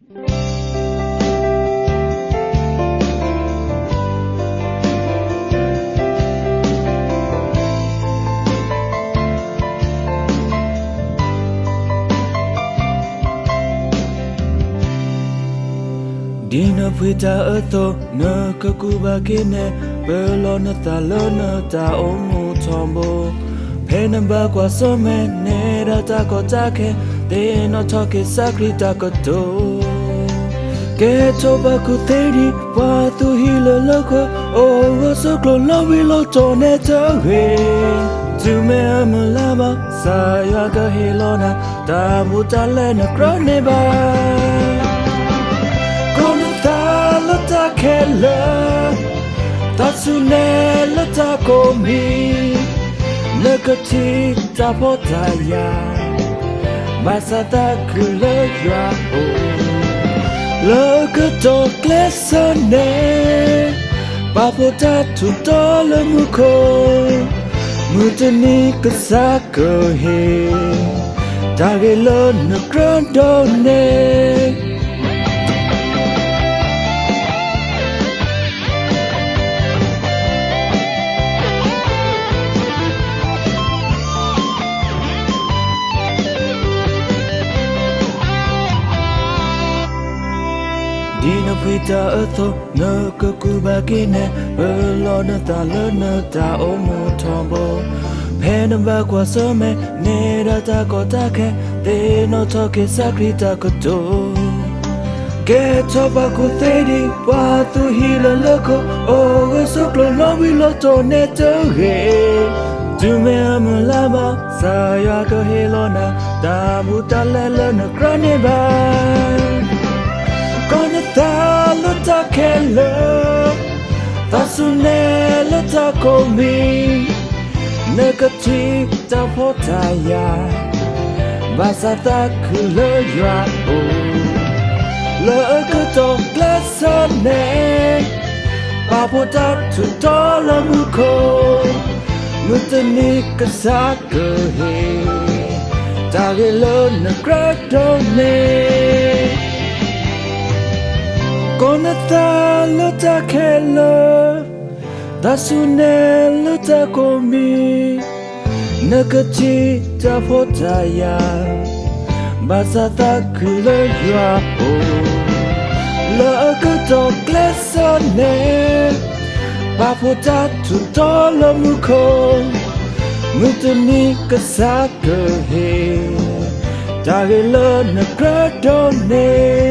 ဒီနဖွေတာအတော့နကကူပါကိနေဘယ်လိုနတာလောနတာအုံးမချောဘဖဲနံပါတ်ကွာစောမဲနေတာတာကိုတာခဲတေနော်ထောက်ကေစခရီတာကိုတော့ကဲချောဘကူသေးဒီဘာသူဟီလလကိုအိုဝါစကလောလောဝီလောတောနေတဲ့ဟေသူမဲမလာပါစာရကဟီလောနာတာဘူတာလဲနကရနေပါTasunela takomi Lekati tapotaya Masata kuleya o Lekato klesane Papota tutole muko Mutani kasako he Tagelo nagrandoneဒီနဖွေတာအသောနကကူပါကိနေဘလောနတာလနတာအုံးမထောဘဖဲနဘကွာစမဲနေတာတာကိုတာခဲတေနောထောကေစခရီတာကိုတိုကဲချောဘကူသေးဒီဝါသူဟီလလကိုအိုဝဆကလောလောဝီလောတောနေတဲ့ဟေသူမဲမလာပါစာရကဟေလောနာတာမူတလဲလနကရနေပါKonata luta kelo Tasune luta komi Negati tapotaya Basata kule ya o Lekato glesane Papota tutola muko Mutani kasaka he Tagelo nagradone Konata luta kelo Tasune luta komi Negati tapotaya Basata kule ya o Lekato glesane Papota tutola muko Mutani kasaka he Tagelo nagradone